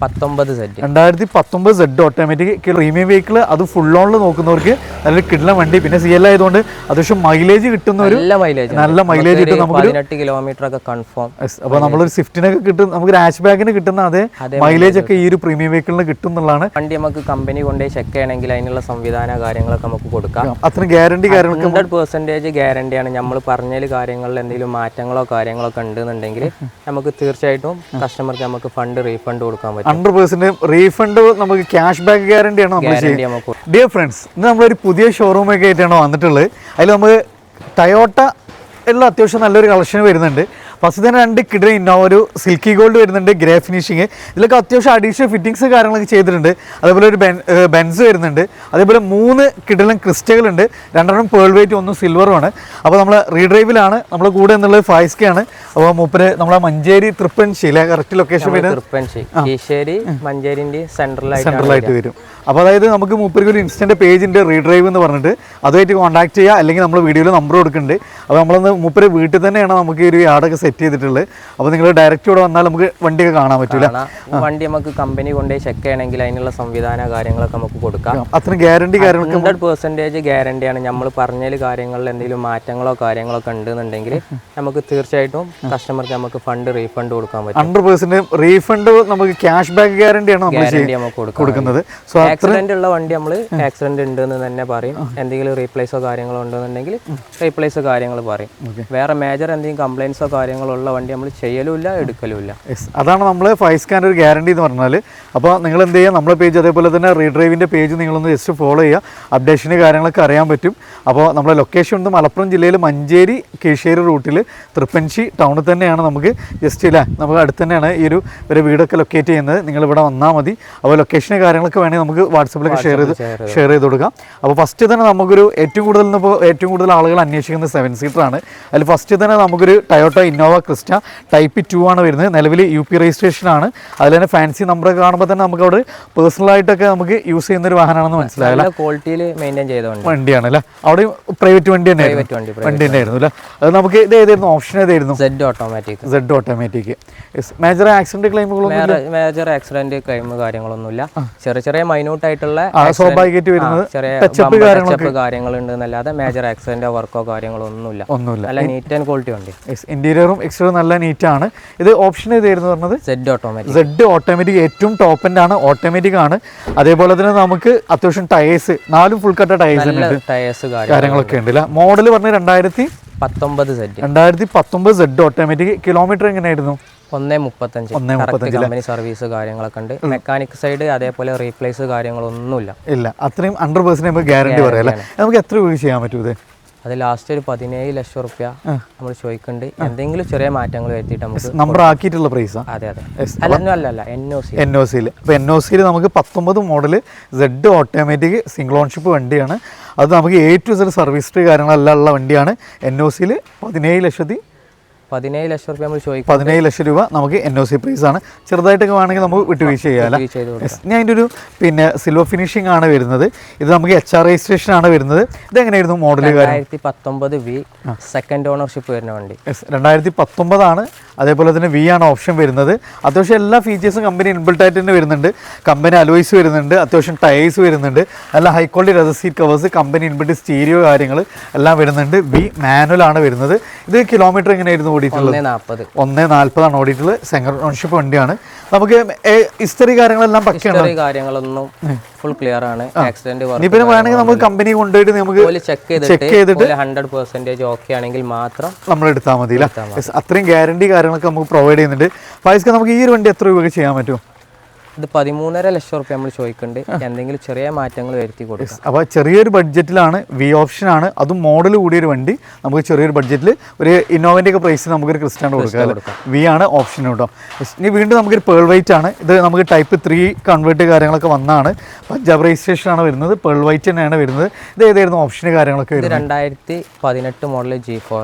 2019 Z automatic premium vehicle, അത് full ഓണിൽ നോക്കുന്നവർക്ക് നല്ലൊരു കിടിലൻ വണ്ടി. പിന്നെ CL ആയതുകൊണ്ട് അത്യാവശ്യം മൈലേജ് കിട്ടുന്ന ഒരു നല്ല മൈലേജ് കിട്ടും നമുക്ക് 18 കിലോമീറ്റർ ഒക്കെ കൺഫേം. അപ്പോൾ നമ്മളൊരു സ്വിഫ്റ്റിനൊക്കെ കിട്ടും, നമുക്ക് ഹാച്ച് ബാഗിന് കിട്ടുന്ന അതേ മൈലേജ് ഒക്കെ ഈ ഒരു പ്രീമിയം വെഹിക്കിളിന് കിട്ടും എന്നുള്ളതാണ്. വണ്ടി നമുക്ക് കമ്പനി കൊണ്ടുപോയി ചെക്ക് ചെയ്യണമെങ്കിൽ അതിനുള്ള സംവിധാന കാര്യങ്ങളൊക്കെ നമുക്ക് കൊടുക്കാം. അത്ര ഗ്യാരണ്ടി കാര്യങ്ങളൊക്കെ 100% ഗ്യാരണ്ടിയാണ്. നമ്മൾ പറഞ്ഞതിൽ കാര്യങ്ങളിൽ എന്തെങ്കിലും മാറ്റങ്ങളോ കാര്യങ്ങളൊക്കെ ഉണ്ടെന്നുണ്ടെങ്കിൽ നമുക്ക് തീർച്ചയായിട്ടും കസ്റ്റമർക്ക് നമുക്ക് ഫണ്ട് റീഫണ്ട് കൊടുക്കാൻ പറ്റും. 100% റീഫണ്ട്, നമുക്ക് ക്യാഷ് ബാക്ക് ഗ്യാരണ്ടിയാണ് നമ്മൾ ചെയ്യുന്നത്. ഡിയർ ഫ്രണ്ട്സ്, ഇന്ന് നമ്മളൊരു പുതിയ ഷോറൂമൊക്കെ ആയിട്ടാണ് വന്നിട്ടുള്ളത്. അതിൽ നമുക്ക് ടയോട്ട ഉള്ള അത്യാവശ്യം നല്ലൊരു കളക്ഷൻ വരുന്നുണ്ട്. ഫസ്റ്റ് തന്നെ 2 കിഡിൽ ഇന്നോവ, ഒരു സിൽക്കി ഗോൾഡ് വരുന്നുണ്ട്, ഗ്രേ ഫിനിഷിങ്. ഇതിലൊക്കെ അത്യാവശ്യം അഡീഷണൽ ഫിറ്റിങ്സ് കാര്യങ്ങളൊക്കെ ചെയ്തിട്ടുണ്ട്. അതേപോലെ ഒരു ബെൻസ് വരുന്നുണ്ട്. അതേപോലെ 3 കിഡിലും ക്രിസ്റ്റകളുണ്ട്, 2 പേൾ വെയിറ്റ്, 1 സിൽവറുമാണ്. അപ്പോൾ നമ്മൾ റീഡ്രൈവിലാണ്, നമ്മുടെ കൂടെ എന്നുള്ളത് ഫായിസ്കയാണ്. അപ്പോൾ മൂപ്പര് നമ്മളെ മഞ്ചേരി തൃപ്പൻശിയിലെ കറക്റ്റ് ലൊക്കേഷൻ മഞ്ചേരിന്റെ സെൻട്രലായിട്ട് വരും. അപ്പോൾ അതായത് നമുക്ക് മൂപ്പർക്ക് ഒരു ഇൻസ്റ്റന്റ് പേജിൻ്റെ റീഡ്രൈവ് എന്ന് പറഞ്ഞിട്ട് അതുമായിട്ട് കോൺടാക്ട് ചെയ്യുക, അല്ലെങ്കിൽ നമ്മൾ വീഡിയോയിൽ നമ്പർ കൊടുക്കുന്നുണ്ട്. അപ്പോൾ നമ്മളൊന്ന് മൂപ്പര് വീട്ടിൽ തന്നെയാണ് നമുക്ക് ഈ ഒരു യാർഡൊക്കെ സെറ്റ് ചെയ്തിട്ടുള്ളത്. അപ്പോൾ നിങ്ങൾ ഡയറക്റ്റ് ഇവിടെ വന്നാൽ നമുക്ക് വണ്ടിയൊക്കെ കാണാൻ പറ്റില്ല. വണ്ടി നമുക്ക് കമ്പനി കൊണ്ടുപോയി ചെക്ക് ചെയ്യണമെങ്കിൽ അതിനുള്ള സംവിധാന കാര്യങ്ങളൊക്കെ നമുക്ക് കൊടുക്കാം. അത്ര ഗ്യാരണ്ടി കാര്യങ്ങളൊക്കെ 100% ഗ്യാരണ്ടിയാണ്. നമ്മൾ പറഞ്ഞതിൽ കാര്യങ്ങളിൽ എന്തെങ്കിലും മാറ്റങ്ങളോ കാര്യങ്ങളൊക്കെ ഉണ്ടെന്നുണ്ടെങ്കിൽ നമുക്ക് തീർച്ചയായിട്ടും കസ്റ്റമർക്ക് നമുക്ക് ഫണ്ട് റീഫണ്ട് കൊടുക്കാൻ പറ്റും. 100% റീഫണ്ട്, നമുക്ക് ക്യാഷ് ബാക്ക് ഗ്യാരണ്ടിയാണ് നമ്മൾ കൊടുക്കുന്നത്. സോ ആക്സിഡന്റ് ഉള്ള വണ്ടി നമ്മൾ ആക്സിഡന്റ് ഉണ്ട് എന്ന് തന്നെ പറയും. എന്തെങ്കിലും റീപ്ലേസോ കാര്യങ്ങളോ ഉണ്ടെന്നുണ്ടെങ്കിൽ റീപ്ലേസോ കാര്യങ്ങൾ പറയും. വേറെ മേജർ എന്തെങ്കിലും കംപ്ലൈൻസോ കാര്യങ്ങളോ ഉള്ള വണ്ടി നമ്മൾ ചെയ്യലുമില്ല, എടുക്കലുമില്ല. അതാണ് നമ്മൾ ഫൈസ്കാൻ്റെ ഒരു ഗ്യാരണ്ടി എന്ന് പറഞ്ഞാൽ. അപ്പോൾ നിങ്ങൾ എന്ത് ചെയ്യുക, നമ്മുടെ പേജ് അതേപോലെ തന്നെ റീഡ്രൈവിൻ്റെ പേജ് നിങ്ങളൊന്ന് ജസ്റ്റ് ഫോളോ ചെയ്യുക, അപ്ഡേഷന് കാര്യങ്ങളൊക്കെ അറിയാൻ പറ്റും. അപ്പോൾ നമ്മുടെ ലൊക്കേഷൻ ഉണ്ട് മലപ്പുറം ജില്ലയിൽ മഞ്ചേരി കീഴ്ശ്ശേരി റൂട്ടിൽ തൃപ്പൻശി ടൗണിൽ തന്നെയാണ്. നമുക്ക് ജസ്റ്റ് ഇല്ല, നമുക്ക് അടുത്ത് തന്നെയാണ് ഈ ഒരു വീടൊക്കെ ലൊക്കേറ്റ് ചെയ്യുന്നത്. നിങ്ങൾ ഇവിടെ വന്നാൽ മതി. അപ്പോൾ ലൊക്കേഷന് കാര്യങ്ങളൊക്കെ വേണമെങ്കിൽ നമുക്ക് വാട്സപ്പിലൊക്കെ ഷെയർ ചെയ്ത് കൊടുക്കാം. അപ്പോൾ ഫസ്റ്റ് തന്നെ നമുക്കൊരു ഏറ്റവും കൂടുതൽ ആളുകൾ അന്വേഷിക്കുന്നത് 7 സീറ്ററാണ്. അതിൽ ഫസ്റ്റ് തന്നെ നമുക്കൊരു ടയോട്ട ഇന്നോവ ക്രിസ്റ്റ ടൈപ്പ് 2 ആണ് വരുന്നത്. നിലവിൽ UP രജിസ്ട്രേഷൻ ആണ്. അതിൽ തന്നെ ഫാൻസി നമ്പറൊക്കെ കാണുമ്പോൾ തന്നെ നമുക്ക് അവിടെ പേഴ്സണലായിട്ടൊക്കെ നമുക്ക് യൂസ് ചെയ്യുന്ന ഒരു വാഹനമാണെന്ന് മനസ്സിലായില്ല. ക്വാളിറ്റിയിൽ മെയിൻറ്റെയിൻ ചെയ്ത വണ്ടിയാണ് അല്ലേ? അവിടെ പ്രൈവറ്റ് വണ്ടി തന്നെയായിരുന്നു അല്ലേ? അത് നമുക്ക് ഇത് ഏതായിരുന്നു ഓപ്ഷൻ? ഏതായിരുന്നു? Z automatic. Major accident claim കാര്യങ്ങളൊന്നുമില്ല. ചെറിയ മൈന്യൂട്ട് ആയിട്ടുള്ള സ്വാഭാവികമായിട്ട് വരുന്നത് കാര്യങ്ങളുണ്ട് എന്നല്ലാതെ മേജർ ആക്സിഡന്റോ വർക്കോ കാര്യങ്ങളോ ഒന്നുമില്ല. നല്ല നീറ്റ് ആൻഡ് ക്വാളിറ്റി വണ്ടി. ഇന്റീരിയറും എക്സ്റ്റീരിയറും നല്ല നീറ്റ് ആണ്. ഇത് ഓപ്ഷൻ ഏതായിരുന്നു പറഞ്ഞത്? Z automatic. ഏറ്റവും ടോപ്പ് എൻഡ് ആണ്, ഓട്ടോമാറ്റിക് ആണ്. അതേപോലെ തന്നെ നമുക്ക് അത്യാവശ്യം ടയേഴ്സ് 4 ഫുൾ കട്ട ടയേഴ്സ് കാര്യങ്ങളൊക്കെ ഉണ്ട്. മോഡൽ പറഞ്ഞ 2019 Z ഓട്ടോമാറ്റിക്. കിലോമീറ്റർ എങ്ങനെയായിരുന്നു? 135 കമ്പനി സർവീസ് കാര്യങ്ങളൊക്കെ ഉണ്ട്. മെക്കാനിക് സൈഡ് അതേപോലെ റീപ്ലേസ് കാര്യങ്ങളൊന്നുമില്ല. അത്രയും 100% ഗ്യാരണ്ടി പറയാം അല്ലേ? നമുക്ക് എത്ര രൂപ ചെയ്യാൻ പറ്റും ഇത്? അത് ലാസ്റ്റ് ഒരു 17 ലക്ഷം റുപ്യ നമ്മൾ ചോദിക്കുന്നുണ്ട്. എന്തെങ്കിലും ചെറിയ മാറ്റങ്ങൾ വരുത്തിയിട്ട് നമുക്ക് നമ്പർ ആക്കിയിട്ടുള്ള പ്രൈസ്. അതെ അല്ല NOC. അപ്പോൾ NOC നമുക്ക് 19 model Z automatic single ownership വണ്ടിയാണ്. അത് നമുക്ക് A to Z service history കാര്യങ്ങളെല്ലാം ഉള്ള വണ്ടിയാണ്. NOC 17 ലക്ഷം റുപ്യ നമ്മൾ ചോദിക്കും. 17 ലക്ഷം രൂപ നമുക്ക് NOC പ്രൈസ് ആണ്. ചെറുതായിട്ടൊക്കെ വേണമെങ്കിൽ നമുക്ക് വിട്ടുവീഴ്ച ചെയ്യാം. ഞാൻ അതിൻ്റെ ഒരു സിൽവർ ഫിനിഷിംഗ് ആണ് വരുന്നത്. ഇത് നമുക്ക് HR രജിസ്ട്രേഷൻ ആണ് വരുന്നത്. ഇതെങ്ങനെയായിരുന്നു മോഡൽ? 2019 V സെക്കൻഡ് ഓണർഷിപ്പ് വരുന്ന വണ്ടി. 2019 ആണ്. അതേപോലെ തന്നെ V ആണ് ഓപ്ഷൻ വരുന്നത്. അത്യാവശ്യം എല്ലാ ഫീച്ചേഴ്സും കമ്പനി ഇൻബിൽട്ട് ആയിട്ട് തന്നെ വരുന്നുണ്ട്. കമ്പനി അലോയ്സ് വരുന്നുണ്ട്, അത്യാവശ്യം ടയേഴ്സ് വരുന്നുണ്ട്, നല്ല high quality leather seat covers, company inbuilt stereo കാര്യങ്ങൾ എല്ലാം വരുന്നുണ്ട്. V മാനുവൽ ആണ് വരുന്നത്. ഇത് കിലോമീറ്റർ എങ്ങനെയായിരുന്നു ഓടിയിട്ടുള്ളത്? 140 ആണ് ഓടിയിട്ടുള്ളത്. സെക്കൻഡ് ഓൺഷിപ്പ് വണ്ടിയാണ്. നമുക്ക് ഹിസ്റ്ററി കാര്യങ്ങളെല്ലാം കാര്യങ്ങളൊന്നും ഫുൾ ക്ലിയർ ആണ്. ആക്സിഡന്റ് പിന്നെ വേണമെങ്കിൽ നമുക്ക് കമ്പനി കൊണ്ടുപോയിട്ട് നമുക്ക് ചെക്ക് ചെയ്തിട്ട് 100% ഓക്കെ ആണെങ്കിൽ മാത്രം നമ്മൾ എടുത്താൽ മതി. അത്രയും ഗ്യാരണ്ടി കാര്യങ്ങളൊക്കെ നമുക്ക് പ്രൊവൈഡ് ചെയ്യുന്നുണ്ട്. ഫൈസ്ക്ക് നമുക്ക് ഈ ഒരു വണ്ടി എത്ര രൂപ ചെയ്യാൻ പറ്റും? ഇത് 13.5 ലക്ഷം റുപ്യ നമ്മൾ ചോദിക്കുന്നുണ്ട്. എന്തെങ്കിലും ചെറിയ മാറ്റങ്ങൾ വരുത്തി കൊടുക്കും. അപ്പോൾ ചെറിയൊരു ബഡ്ജറ്റിലാണ്, V ഓപ്ഷൻ ആണ്, അതും മോഡൽ കൂടിയൊരു വണ്ടി. നമുക്ക് ചെറിയൊരു ബഡ്ജറ്റിൽ ഒരു ഇന്നോവൻ്റെ ഒക്കെ പ്രൈസ് നമുക്കൊരു ക്രിസ്റ്റയാണ് കൊടുക്കുക. V ആണ് ഓപ്ഷൻ കേട്ടോ. ഇനി വീണ്ടും നമുക്കൊരു പേൾ വൈറ്റ് ആണ്. ഇത് നമുക്ക് ടൈപ്പ് 3 കൺവേർട്ട് കാര്യങ്ങളൊക്കെ വന്നാണ്. പഞ്ചാബ് രജിസ്ട്രേഷൻ ആണ് വരുന്നത്. പേൾ വൈറ്റ് തന്നെയാണ് വരുന്നത്. ഇത് ഏതായിരുന്നു ഓപ്ഷന് കാര്യങ്ങളൊക്കെ വരുന്നത്? 2018 മോഡൽ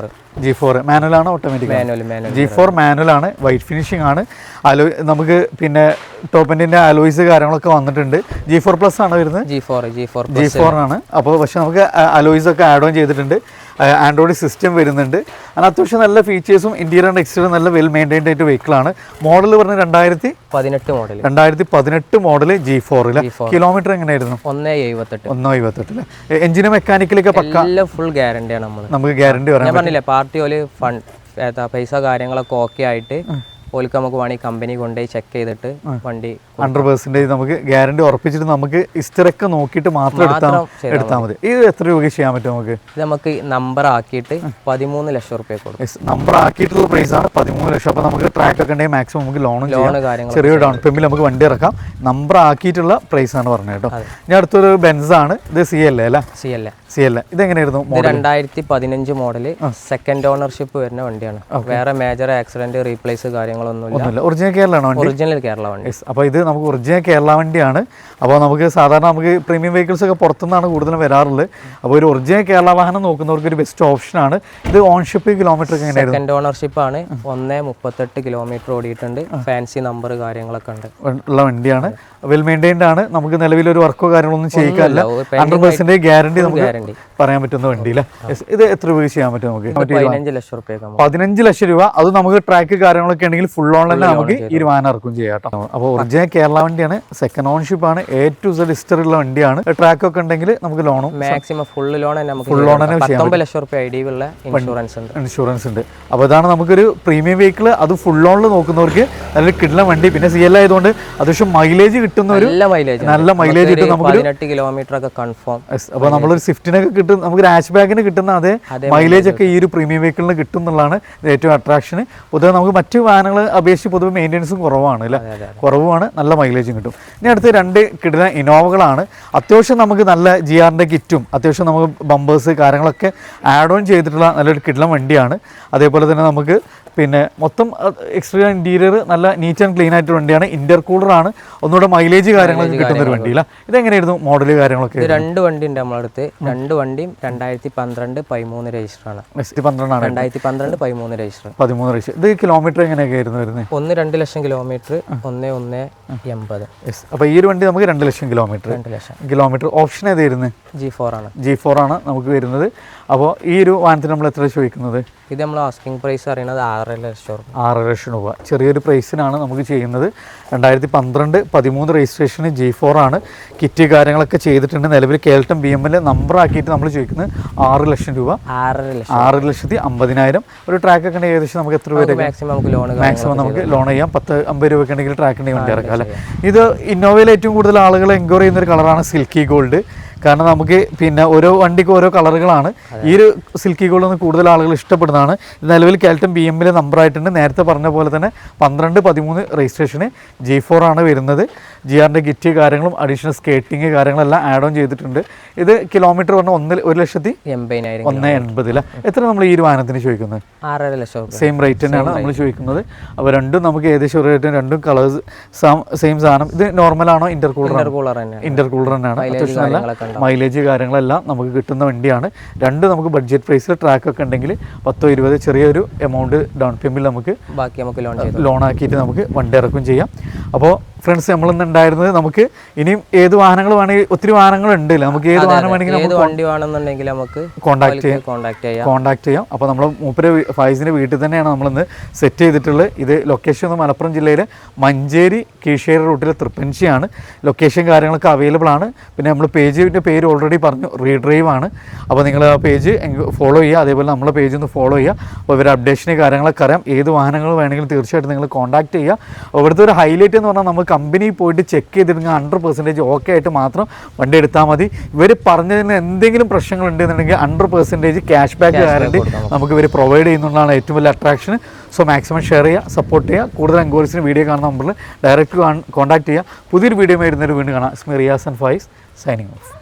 G4 മാനുവലാണ്, ഓട്ടോമാറ്റിക്? G4 മാനുവലാണ്, വൈറ്റ് ഫിനിഷിംഗ് ആണ്. നമുക്ക് പിന്നെ ടോപ്പ് എൻഡിൻ്റെ അലോയ്സ് കാര്യങ്ങളൊക്കെ വന്നിട്ടുണ്ട്. G4 പ്ലസ് ആണ് വരുന്നത്. G4 ആണ്. അപ്പോൾ പക്ഷെ നമുക്ക് അലോയ്സ് ഒക്കെ ആഡ് ഓൺ ചെയ്തിട്ടുണ്ട്. ആൻഡ്രോയിഡ് സിസ്റ്റം വരുന്നുണ്ട്. അങ്ങനെ അത്യാവശ്യം നല്ല ഫീച്ചേഴ്സും ഇന്റീരിയർ ആൻഡ് എക്സ്റ്റീരിയർ നല്ല വെൽ മെയിൻറ്റൈൻഡ് ആയിട്ട് വെഹിക്കിളാണ്. മോഡൽ പറഞ്ഞ 2018 മോഡൽ G4. കിലോമീറ്റർ എങ്ങനെയായിരുന്നു? 1.78. എഞ്ചിന് മെക്കാനിക്കലൊക്കെ പക്ക ഫുൾ ഗ്യാരണ്ടിയാണ് നമുക്ക് ഗ്യാരണ്ടി പറയാം. ഞാൻ പറഞ്ഞില്ലേ പാർട്ടി ഓല് പൈസ കാര്യങ്ങളൊക്കെ ഓക്കെ ആയിട്ട് ഓൽക്ക് നമുക്ക് വേണമെങ്കിൽ കമ്പനി കൊണ്ടുപോയി ചെക്ക് ചെയ്തിട്ട് വണ്ടി 100% നമുക്ക് ഗ്യാരണ്ടി ഉറപ്പിച്ചിട്ട് നമുക്ക് ഹിസ്റ്ററൊക്കെ നോക്കിയിട്ട് മാത്രം എടുത്താൽ മതി. ഇത് എത്ര രൂപ ചെയ്യാൻ പറ്റും നമുക്ക്? ഇത് നമുക്ക് നമ്പർ ആക്കിയിട്ട് 13 ലക്ഷം റുപ്യ കൊടുക്കും. നമ്പർ ആക്കിയിട്ടുള്ള പ്രൈസ് ആണ് 13 ലക്ഷം. അപ്പോൾ നമുക്ക് ട്രാക്ക് ഒക്കെ ഉണ്ടെങ്കിൽ മാക്സിമം നമുക്ക് ലോൺ കാര്യങ്ങൾ ചെറിയ ഡൗൺ പേയ്മെന്റ് നമുക്ക് വണ്ടി ഇറക്കാം. നമ്പർ ആക്കിയിട്ടുള്ള പ്രൈസ് ആണ് പറഞ്ഞത് കേട്ടോ. ഇനി അടുത്തൊരു ബെൻസ് ആണ്. ഇത് സി അല്ല ഇതെങ്ങനെയായിരുന്നു? 2015 മോഡല്, സെക്കൻഡ് ഓണർഷിപ്പ് വരുന്ന വണ്ടിയാണ്. വേറെ മേജർ ആക്സിഡന്റ് റീപ്ലേസ് കാര്യങ്ങളൊന്നുമില്ല. ഒറിജിനൽ കേരള വണ്ടി. അപ്പോൾ ഇത് നമുക്ക് ഒറിജിനൽ കേരള വണ്ടിയാണ്. അപ്പോൾ നമുക്ക് സാധാരണ നമുക്ക് പ്രീമിയം വെഹിക്കിൾസ് ഒക്കെ പുറത്തുനിന്നാണ് കൂടുതലും വരാറുള്ളത്. അപ്പോൾ ഒരു ഒറിജിനൽ കേരള വാഹനം നോക്കുന്നവർക്ക് ഒരു ബെസ്റ്റ് ഓപ്ഷനാണ് ഇത്. ഓൺഷിപ്പ് കിലോമീറ്റർ എങ്ങനെയായിരുന്നു? സെക്കൻഡ് ഓണർഷിപ്പ് ആണ്. 1.38 കിലോമീറ്റർ ഓടിയിട്ടുണ്ട്. ഫാൻസി നമ്പർ കാര്യങ്ങളൊക്കെ ഉള്ള വണ്ടിയാണ്. വെൽ മെയിൻറ്റൈൻഡ് ആണ്. നമുക്ക് നിലവിൽ ഒരു വർക്കോ കാര്യങ്ങളൊന്നും ചെയ്യിക്കാനില്ല. 100% ഗ്യാരണ്ടി നമുക്ക് പറയാൻ പറ്റുന്ന വണ്ടിയില്ല. ഇത് എത്ര രൂപ ചെയ്യാൻ പറ്റും നമുക്ക്? 15 ലക്ഷം രൂപ. അത് നമുക്ക് ട്രാക്ക് കാര്യങ്ങളൊക്കെ ഉണ്ടെങ്കിൽ ഫുൾ ഓൺ തന്നെ നമുക്ക് ഈ വാഹനം ഇറക്കും ചെയ്യാം കേട്ടോ. അപ്പോൾ ഒറിജിനൽ കേരള വണ്ടിയാണ്. സെക്കൻഡ് ഓൺഷിപ്പ് ആണ്. A to Z ഹിസ്റ്ററി ഉള്ള വണ്ടിയാണ്. ട്രാക്ക് ഒക്കെ ഉണ്ടെങ്കിൽ നമുക്ക് ലോണും മാക്സിമം ഫുൾ ലോൺ തന്നെ 19 ലക്ഷം രൂപ ഐഡിയുള്ള ഇൻഷുറൻസ് ഉണ്ട്. അപ്പോൾ അതാണ് നമുക്കൊരു പ്രീമിയം വെഹിക്കിൾ. അത് ഫുൾ ഓണിൽ നോക്കുന്നവർക്ക് നല്ലൊരു കിട്ടുന്ന വണ്ടി. പിന്നെ CL ആയതുകൊണ്ട് അത്യാവശ്യം മൈലേജ് കിട്ടുന്ന ഒരു നല്ല മൈലേജ് കിട്ടും നമുക്ക്. 18 കിലോമീറ്റർ ഒക്കെ കൺഫേം. അപ്പോൾ നമ്മളൊരു സ്വിഫ്റ്റിനൊക്കെ കിട്ടും, നമുക്ക് ഹാച്ച് ബാഗിന് കിട്ടുന്ന അതേ മൈലേജ് ഒക്കെ ഈ ഒരു പ്രീമിയം വെഹിക്കിളിന് കിട്ടും എന്നുള്ളതാണ് ഏറ്റവും അട്രാക്ഷൻ. പൊതുവെ നമുക്ക് മറ്റു വാഹനങ്ങളെ അപേക്ഷിച്ച് പൊതുവെ മെയിൻ്റെനൻസും കുറവാണ് അല്ലേ? കുറവാണ്, നല്ല മൈലേജും കിട്ടും. ഇനി അടുത്ത് 2 കിട്ടുന്ന ഇന്നോവകളാണ്. അത്യാവശ്യം നമുക്ക് നല്ല GR-ൻ്റെ കിറ്റും അത്യാവശ്യം നമുക്ക് ബമ്പേഴ്സ് കാര്യങ്ങളൊക്കെ ആഡ് ഓൺ ചെയ്തിട്ടുള്ള നല്ലൊരു കിട്ടുന്ന വണ്ടിയാണ്. അതേപോലെ തന്നെ നമുക്ക് പിന്നെ മൊത്തം എക്സ്റ്റീരിയർ ഇൻറ്റീരിയർ നല്ല നീറ്റ് ആൻഡ് ക്ലീൻ ആയിട്ട് വണ്ടിയാണ്. ഇന്റർകൂളറാണ്. ഒന്നുകൂടെ മൈലേജ് കാര്യങ്ങളൊക്കെ കിട്ടുന്ന ഒരു വണ്ടിയില്ല. ഇതെങ്ങനെയായിരുന്നു മോഡല് കാര്യങ്ങളൊക്കെ? 2 വണ്ടി ഉണ്ട് നമ്മളടുത്ത്. 2 വണ്ടിയും 2012-13 രജിസ്റ്റർ ആണ്. 2012-13 രജിസ്റ്റർ. ഇത് കിലോമീറ്റർ എങ്ങനെയൊക്കെ ആയിരുന്നു വരുന്നത്? 1-2 ലക്ഷം കിലോമീറ്റർ. 1-1-80. അപ്പോൾ ഈ ഒരു വണ്ടി നമുക്ക് 2 ലക്ഷം കിലോമീറ്റർ. ഓപ്ഷൻ ഏതായിരുന്നു? G4 ആണ് നമുക്ക് വരുന്നത്. അപ്പോൾ ഈ ഒരു വാഹനത്തിന് നമ്മൾ എത്ര ചോദിക്കുന്നത്? ഇത് നമ്മൾ ആസ്കിംഗ് പ്രൈസ് അറിയുന്നത് 6 ലക്ഷം രൂപ. ചെറിയൊരു പ്രൈസിനാണ് നമുക്ക് ചെയ്യുന്നത്. 2012-13 രജിസ്ട്രേഷന് G4 ആണ്. കിറ്റ് കാര്യങ്ങളൊക്കെ ചെയ്തിട്ടുണ്ട്. നിലവിൽ കേൾട്ടൺ BM-ൽ നമ്പർ ആക്കിയിട്ട് നമ്മൾ ചോദിക്കുന്നത് 6 ലക്ഷം രൂപ. 6,50,000. ഒരു ട്രാക്ക് ഒക്കെ ഉണ്ടെങ്കിൽ ഏകദേശം നമുക്ക് എത്ര രൂപ മാക്സിമം നമുക്ക് ലോൺ ചെയ്യാം? 10-50 രൂപ ഒക്കെ ഉണ്ടെങ്കിൽ ട്രാക്ക് ഉണ്ടെങ്കിൽ വണ്ടി ഇറക്കാം അല്ലേ? ഇത് ഇന്നോവയിൽ ഏറ്റവും കൂടുതൽ ആളുകൾ എൻക്വയറി ചെയ്യുന്ന ഒരു കളറാണ് സിൽക്കി ഗോൾഡ്. കാരണം നമുക്ക് പിന്നെ ഓരോ വണ്ടിക്ക് ഓരോ കളറുകളാണ്. ഈ ഒരു സിൽക്കി ഗോൾഡ് ഒന്ന് കൂടുതൽ ആളുകൾ ഇഷ്ടപ്പെടുന്നതാണ്. നിലവിൽ കേൾട്ടൺ BM-ൽ നമ്പർ ആയിട്ടുണ്ട്. നേരത്തെ പറഞ്ഞ പോലെ തന്നെ 12-13 രജിസ്ട്രേഷന് G4 ആണ് വരുന്നത്. GR-ൻ്റെ കിറ്റ് കാര്യങ്ങളും അഡീഷണൽ സ്കേറ്റിംഗ് കാര്യങ്ങളെല്ലാം ആഡ് ഓൺ ചെയ്തിട്ടുണ്ട്. ഇത് കിലോമീറ്റർ പറഞ്ഞാൽ 1,80,000. എത്ര നമ്മൾ ഈ ഒരു വാഹനത്തിന് ചോദിക്കുന്നത്? 6 ലക്ഷം. സെയിം റേറ്റ് തന്നെയാണ് നമ്മൾ ചോദിക്കുന്നത്. അപ്പോൾ രണ്ടും നമുക്ക് ഏകദേശം ഒരു റേറ്റ്, രണ്ടും കളേഴ്സ് സെയിം സാധനം. ഇത് നോർമലാണോ? ഇന്റർകൂളർ തന്നെയാണ്. അത്യാവശ്യം നല്ല മൈലേജ് കാര്യങ്ങളെല്ലാം നമുക്ക് കിട്ടുന്ന വണ്ടിയാണ്. രണ്ട് നമുക്ക് ബഡ്ജറ്റ് പ്രൈസിൽ ട്രാക്ക് ഒക്കെ ഉണ്ടെങ്കിൽ 10-20 ചെറിയൊരു എമൗണ്ട് ഡൗൺ പേയ്മെന്റ് നമുക്ക് ബാക്കി നമുക്ക് ലോൺ ആക്കിയിട്ട് നമുക്ക് വണ്ടി ഇറക്കും ചെയ്യാം. അപ്പോൾ ഫ്രണ്ട്സ്, നമ്മളിന്ന് ഉണ്ടായിരുന്നത് നമുക്ക് ഇനിയും ഏത് വാഹനങ്ങൾ വേണമെങ്കിൽ ഒത്തിരി വാഹനങ്ങളുണ്ട്. നമുക്ക് ഏത് വാഹനം വേണമെങ്കിലും വണ്ടി വേണമെന്നുണ്ടെങ്കിൽ നമുക്ക് കോൺടാക്ട് ചെയ്യാം. അപ്പോൾ നമ്മൾ മൂപ്പര് ഫൈസിൻ്റെ വീട്ടിൽ തന്നെയാണ് നമ്മളിന്ന് സെറ്റ് ചെയ്തിട്ടുള്ളത്. ഇത് ലൊക്കേഷൻ മലപ്പുറം ജില്ലയിലെ മഞ്ചേരി കീഴ്ശേരി റൂട്ടിലെ തൃപ്പഞ്ചിയാണ്. ലൊക്കേഷൻ കാര്യങ്ങളൊക്കെ അവൈലബിൾ ആണ്. പിന്നെ നമ്മൾ പേജിൻ്റെ പേര് ഓൾറെഡി പറഞ്ഞു, റീഡ്രൈവ് ആണ്. അപ്പോൾ നിങ്ങൾ ആ പേജ് ഫോളോ ചെയ്യുക. അതേപോലെ നമ്മളെ പേജ് ഒന്ന് ഫോളോ ചെയ്യുക. അപ്പോൾ ഇവർ അപ്ഡേഷന് കാര്യങ്ങളൊക്കെ അറിയാം. ഏത് വാഹനങ്ങൾ വേണമെങ്കിലും തീർച്ചയായിട്ടും നിങ്ങൾ കോൺടാക്ട് ചെയ്യുക. ഇവിടുത്തെ ഒരു ഹൈലൈറ്റ് എന്ന് പറഞ്ഞാൽ നമുക്ക് കമ്പനി പോയിട്ട് ചെക്ക് ചെയ്തിട്ടുണ്ടെങ്കിൽ 100% ഓക്കെ ആയിട്ട് മാത്രം വണ്ടി എടുത്താൽ മതി. ഇവർ പറഞ്ഞതിന് എന്തെങ്കിലും പ്രശ്നങ്ങൾ ഉണ്ടെന്നുണ്ടെങ്കിൽ 100% ക്യാഷ് ബാക്ക് ഗ്യാരണ്ടി നമുക്ക് ഇവർ പ്രൊവൈഡ് ചെയ്യുന്നതാണ് ഏറ്റവും വലിയ അട്രാക്ഷൻ. സോ മാക്സിമം ഷെയർ ചെയ്യുക, സപ്പോർട്ട് ചെയ്യുക. കൂടുതൽ എൻക്വയറീസിന് വീഡിയോ കാണുന്ന നമ്പറിൽ ഡയറക്റ്റ് കോൺടാക്ട് ചെയ്യുക. പുതിയൊരു വീഡിയോ വരുന്നൊരു വീണ്ടും കാണാം. Riyaz and Faiz signing of.